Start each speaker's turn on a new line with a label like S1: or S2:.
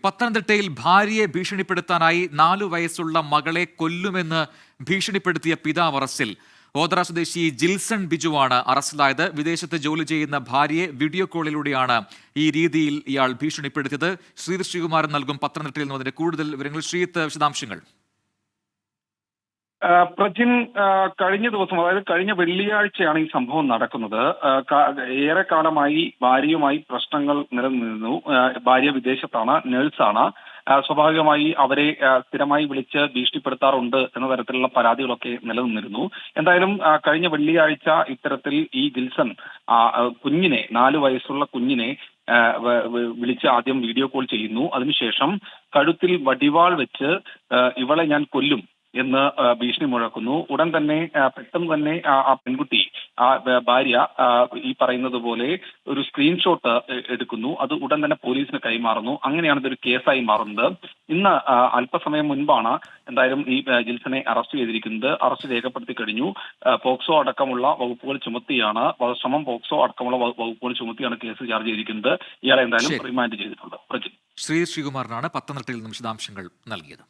S1: പത്തനംതിട്ടയിൽ ഭാര്യയെ ഭീഷണിപ്പെടുത്താനായി 4 വയസ്സുള്ള മകളെ കൊല്ലുമെന്ന് ഭീഷണിപ്പെടുത്തിയ പിതാവ് അറസ്റ്റിൽ. ഓതറ സ്വദേശി ജിൽസൺ ബിജുവാണ് അറസ്റ്റിലായത്. വിദേശത്ത് ജോലി ചെയ്യുന്ന ഭാര്യയെ വീഡിയോ കോളിലൂടെയാണ് ഈ രീതിയിൽ ഇയാൾ ഭീഷണിപ്പെടുത്തിയത്. ശ്രീകുമാരൻ നൽകും പത്തനംതിട്ടയിൽ നിന്ന് അതിന്റെ കൂടുതൽ വിവരങ്ങൾ. വിശദാംശങ്ങൾ.
S2: പ്രജിൻ, കഴിഞ്ഞ ദിവസം, അതായത് കഴിഞ്ഞ വെള്ളിയാഴ്ചയാണ് ഈ സംഭവം നടക്കുന്നത്. ഏറെക്കാലമായി ഭാര്യയുമായി പ്രശ്നങ്ങൾ നിലനിന്നിരുന്നു. ഭാര്യ വിദേശത്താണ്, നേഴ്സാണ്. സ്വാഭാവികമായി അവരെ സ്ഥിരമായി വിളിച്ച് ഭീഷണിപ്പെടുത്താറുണ്ട് എന്ന തരത്തിലുള്ള പരാതികളൊക്കെ നിലനിന്നിരുന്നു. എന്തായാലും കഴിഞ്ഞ വെള്ളിയാഴ്ച ഇത്തരത്തിൽ ഈ ഗിൽസൺ കുഞ്ഞിനെ, 4 വയസ്സുള്ള കുഞ്ഞിനെ വിളിച്ച് ആദ്യം വീഡിയോ കോൾ ചെയ്യുന്നു. അതിനുശേഷം കഴുത്തിൽ വടിവാൾ വെച്ച് ഇവളെ ഞാൻ കൊല്ലും എന്ന് ഭീഷണി മുഴക്കുന്നു. ഉടൻ തന്നെ പെട്ടെന്ന് തന്നെ ആ പെൺകുട്ടി, ആ ഭാര്യ ഈ പറയുന്നത് പോലെ ഒരു സ്ക്രീൻഷോട്ട് എടുക്കുന്നു. അത് ഉടൻ തന്നെ പോലീസിന് കൈമാറുന്നു. അങ്ങനെയാണ് ഇതൊരു കേസായി മാറുന്നത്. ഇന്ന് അല്പസമയം മുൻപാണ് എന്തായാലും ഈ ജിൽസനെ അറസ്റ്റ് ചെയ്തിരിക്കുന്നത്. അറസ്റ്റ് രേഖപ്പെടുത്തി കഴിഞ്ഞു. പോക്സോ അടക്കമുള്ള വകുപ്പുകൾ ചുമത്തിയാണ്, വധശ്രമം, പോക്സോ അടക്കമുള്ള വകുപ്പുകൾ ചുമത്തിയാണ് കേസ് ചാർജ് ചെയ്തിരിക്കുന്നത്. ഇയാളെ എന്തായാലും റിമാൻഡ് ചെയ്തിട്ടുണ്ട്.
S1: ശ്രീകുമാറിനാണ് പത്തനംതിട്ടയിൽ നിന്നും വിശദാംശങ്ങൾ നൽകിയത്.